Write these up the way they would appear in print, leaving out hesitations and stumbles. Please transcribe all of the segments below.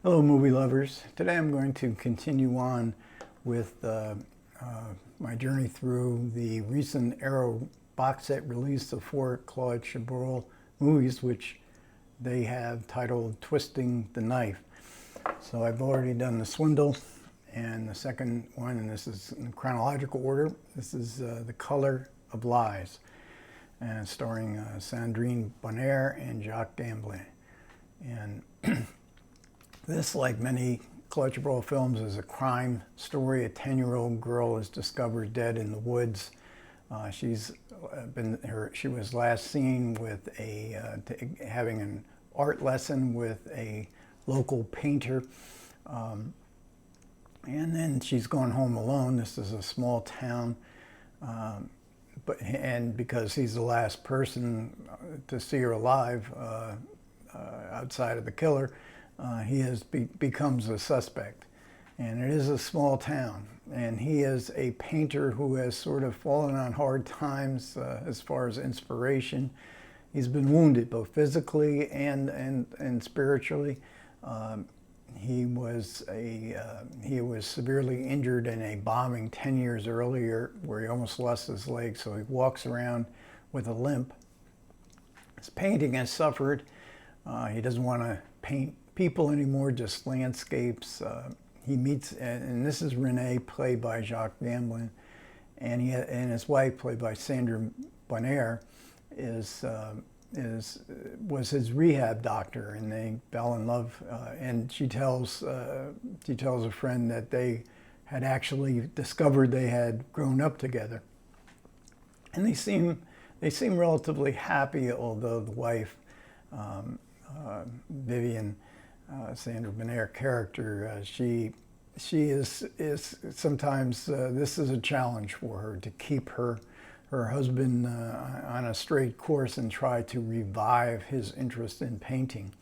Hello movie lovers. Today I'm going to continue on with my journey through the recent Arrow box set release of 4 Chabrol movies, which they have titled Twisting the Knife. So I've already done The Swindle and the second one, and this is in chronological order. This is The Color of Lies, and starring Sandrine Bonnaire and Jacques Gamblin. And this, like many Claude Chabrol films, is a crime story. A 10-year-old girl is discovered dead in the woods. She was last seen with having an art lesson with a local painter, and then she's gone home alone. This is a small town, and because he's the last person to see her alive outside of the killer, he becomes a suspect. And it is a small town, and he is a painter who has sort of fallen on hard times as far as inspiration. He's been wounded both physically and spiritually. He was severely injured in a bombing 10 years earlier where he almost lost his leg, so he walks around with a limp. His painting has suffered. He doesn't want to paint people anymore, just landscapes. He meets, and this is Renee, played by Jacques Gamblin, and his wife, played by Sandrine Bonnaire, was his rehab doctor, and they fell in love. And she tells a friend that they had actually discovered they had grown up together, and they seem relatively happy, although the wife, Vivian, Sandrine Bonnaire character, she is sometimes this is a challenge for her to keep her husband on a straight course and try to revive his interest in painting.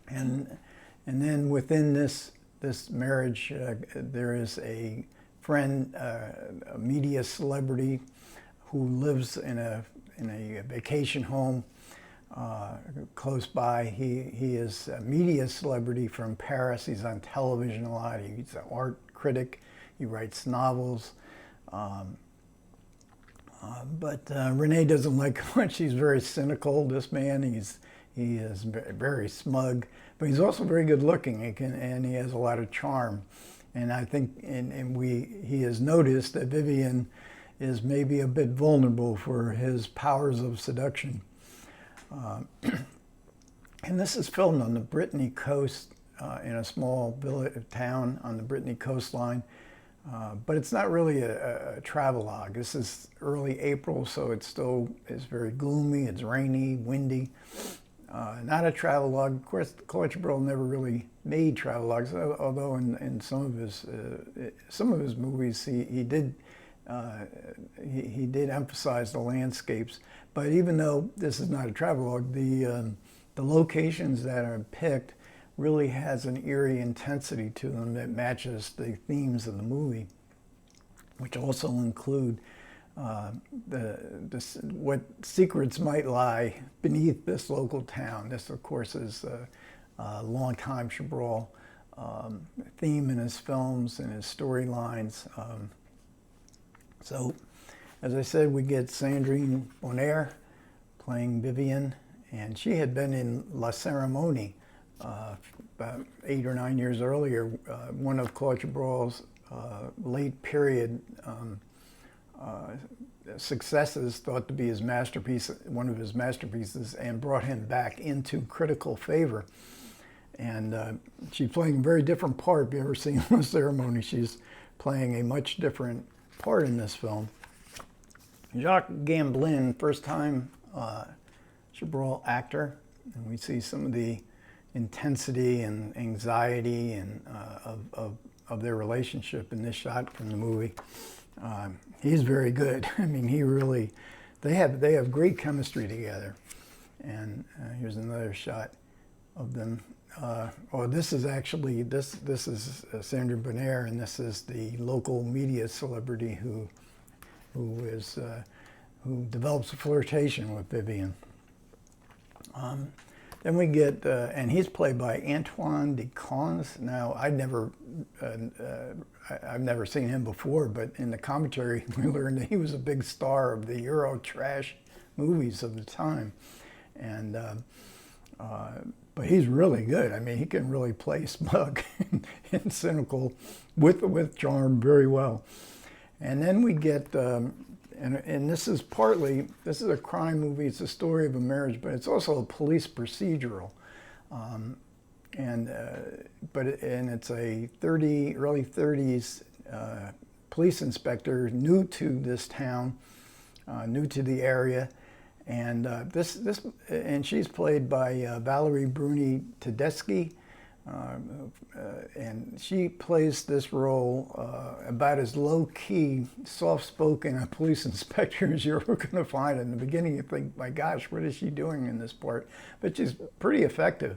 And then within this marriage, there is a friend, a media celebrity who lives in a vacation home close by. He is a media celebrity from Paris. He's on television a lot. He's an art critic. He writes novels. But Renee doesn't like him much. He's very cynical, this man. He is very smug, but he's also very good looking, and he has a lot of charm. And I think he has noticed that Vivian is maybe a bit vulnerable for his powers of seduction. And this is filmed on the Brittany coast, in a small town on the Brittany coastline. But it's not really a travelogue. This is early April, so it still is very gloomy. It's rainy, windy. Not a travelogue. Of course, Claude Chabrol never really made travelogues, although in some of his movies he did emphasize the landscapes. But even though this is not a travelogue, the locations that are picked really has an eerie intensity to them that matches the themes of the movie, which also include what secrets might lie beneath this local town. This, of course, is a long-time Chabrol theme in his films and his storylines. So, as I said, we get Sandrine Bonnaire playing Vivian, and she had been in La Cérémonie about 8 or 9 years earlier, one of Claude Chabrol's late period successes, thought to be his masterpiece, one of his masterpieces, and brought him back into critical favor. And she's playing a very different part. If you ever seen La Cérémonie, she's playing a much different part in this film. Jacques Gamblin, first time Chabrol actor, and we see some of the intensity and anxiety and of their relationship in this shot from the movie. He's very good. I mean, they have great chemistry together. And here's another shot of them. This is Sandrine Bonnaire, and this is the local media celebrity who develops a flirtation with Vivian. Then we get, and he's played by Antoine de Caunes. Now, I've never seen him before, but in the commentary we learned that he was a big star of the Euro trash movies of the time. And but he's really good. I mean, he can really play smug and cynical with charm very well. And then we get, and this is a crime movie. It's a story of a marriage, but it's also a police procedural. And it's a early 30s police inspector new to this town, new to the area. And and she's played by Valerie Bruni-Tedeschi, and she plays this role about as low-key, soft-spoken a police inspector as you're ever going to find. In the beginning, you think, my gosh, what is she doing in this part? But she's pretty effective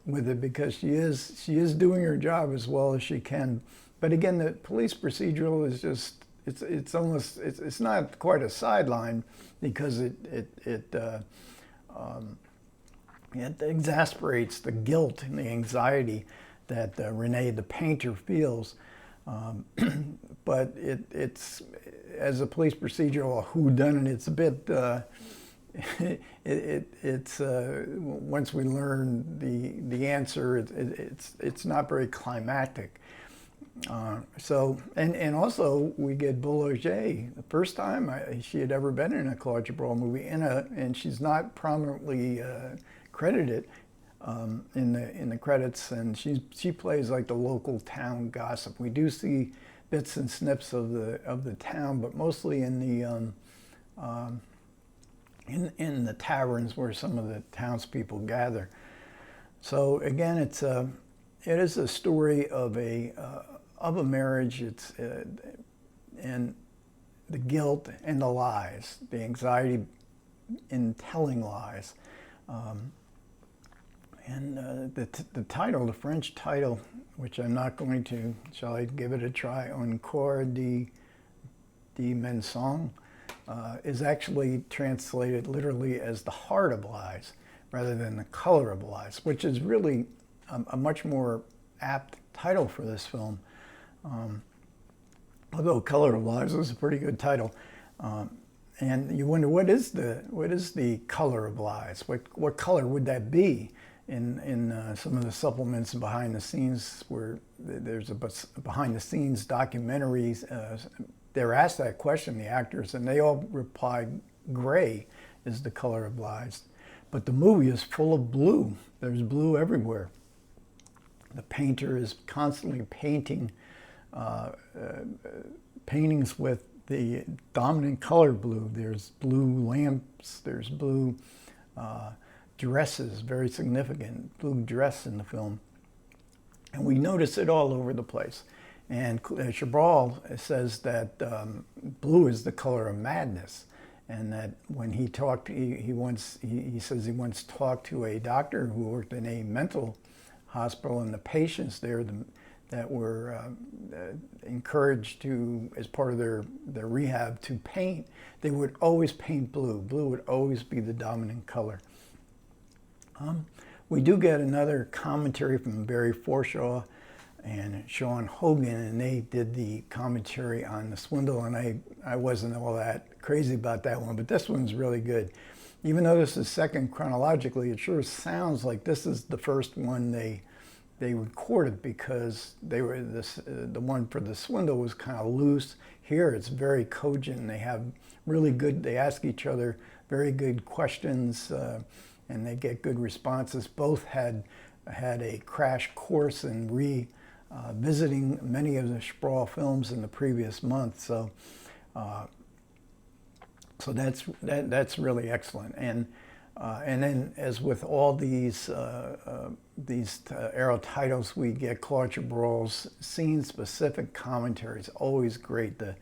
with it, because she is doing her job as well as she can. But again, the police procedural is just, it's not quite a sideline, because it exasperates the guilt and the anxiety that Renee the painter feels. But it's, as a police procedural, a whodunit, it's a bit, once we learn the answer, it's not very climactic. And also we get Boulanger, the first time she had ever been in a Claude Chabrol movie, and she's not prominently credited in the credits, and she plays like the local town gossip. We do see bits and snips of the town, but mostly in the taverns where some of the townspeople gather. So again, it is a story of a marriage. It's and the guilt and the lies, the anxiety in telling lies, and the title, the French title, which I'm not going to. Shall I give it a try? Encore de mensonge, is actually translated literally as the heart of lies, rather than the color of lies, which is really a much more apt title for this film. Although Color of Lies is a pretty good title, and you wonder, what is the color of lies? What color would that be? In some of the supplements behind the scenes, where there's a behind the scenes documentaries, they're asked that question, the actors, and they all reply, gray is the color of lies. But the movie is full of blue. There's blue everywhere. The painter is constantly painting paintings with the dominant color blue. There's blue lamps, there's blue dresses, very significant blue dress in the film. And we notice it all over the place. And Chabrol says that blue is the color of madness, and that when he talked, he says he once talked to a doctor who worked in a mental hospital, and the patients there that were encouraged to, as part of their rehab, to paint, they would always paint blue. Blue would always be the dominant color. We do get another commentary from Barry Forshaw and Sean Hogan, and they did the commentary on The Swindle, and I wasn't all that crazy about that one, but this one's really good. Even though this is second chronologically, it sure sounds like this is the first one they recorded, because the one for The Swindle was kind of loose. Here it's very cogent. They have they ask each other very good questions, and they get good responses. Both had a crash course in visiting many of the Chabrol films in the previous month. So that's really excellent. And then, as with all these Arrow titles, we get Claude Chabrol's scene-specific commentaries. Always great. The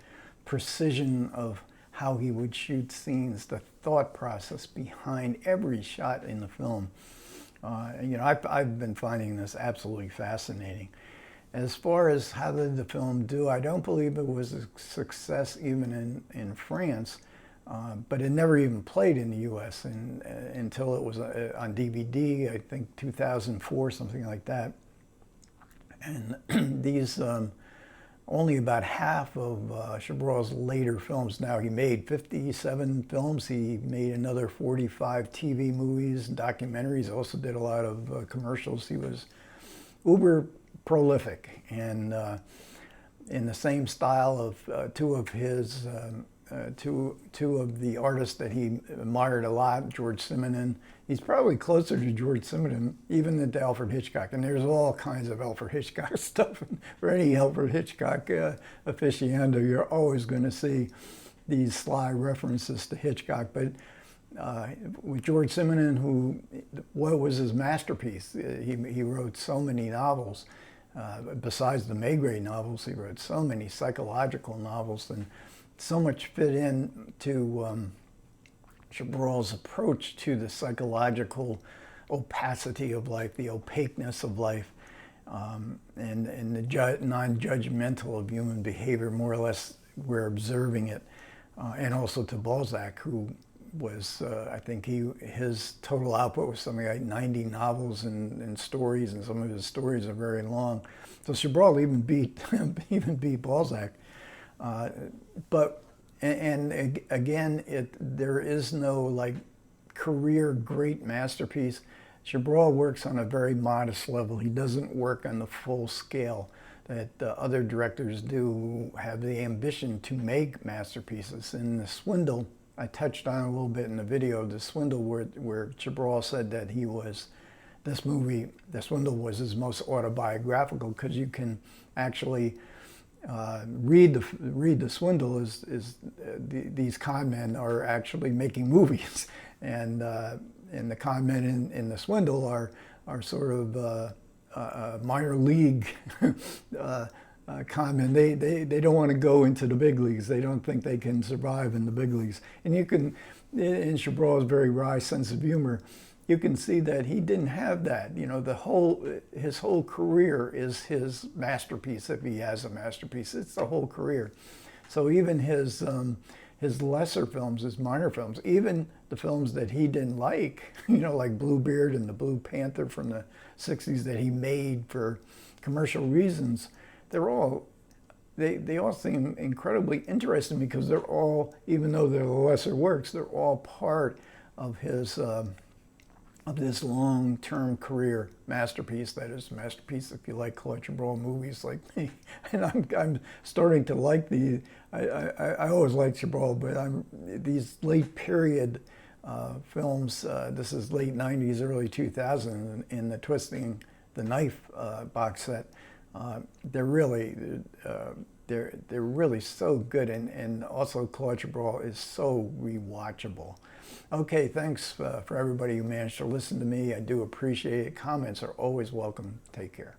precision of how he would shoot scenes, the thought process behind every shot in the film. I've been finding this absolutely fascinating. As far as how did the film do, I don't believe it was a success even in France. but it never even played in the U.S. Until it was on DVD, I think 2004, something like that. And these, only about half of Chabrol's later films. Now, he made 57 films. He made another 45 TV movies and documentaries. Also did a lot of commercials. He was uber prolific, and in the same style of two of the artists that he admired a lot, George Simenon. He's probably closer to George Simenon even than to Alfred Hitchcock. And there's all kinds of Alfred Hitchcock stuff. For any Alfred Hitchcock aficionado, you're always going to see these sly references to Hitchcock. But with George Simenon, what was his masterpiece? He wrote so many novels. Besides the Maigret novels, he wrote so many psychological novels, and so much fit into Chabrol's approach to the psychological opacity of life, the opaqueness of life, and the non-judgmental of human behavior. More or less, we're observing it. And also to Balzac, who was, I think his total output was something like 90 novels and stories, and some of his stories are very long. So Chabrol even beat Balzac. But again, there is no like career great masterpiece. Chabrol works on a very modest level. He doesn't work on the full scale that other directors do who have the ambition to make masterpieces. In The Swindle, I touched on a little bit in the video, The Swindle, where Chabrol said that this movie, The Swindle, was his most autobiographical, because you can actually read The Swindle these con men are actually making movies, and the con men in The Swindle are sort of minor league con men. They don't want to go into the big leagues. They don't think they can survive in the big leagues. And you can, in Chabrol's very wry sense of humor, you can see that he didn't have that. You know, his whole career is his masterpiece. If he has a masterpiece, it's the whole career. So even his lesser films, his minor films, even the films that he didn't like, you know, like Bluebeard and the Blue Panther from the 60s that he made for commercial reasons, they all seem incredibly interesting, because they're all, even though they're the lesser works, they're all part of his of this long-term career masterpiece. That is, masterpiece if you like Claude Chabrol movies like me. And I'm starting to like I always liked Chabrol, but these late period films, this is late 90s, early 2000s, in the Twisting the Knife box set, they're really so good, and also Claude Chabrol is so rewatchable. Okay, thanks for everybody who managed to listen to me. I do appreciate it. Comments are always welcome. Take care.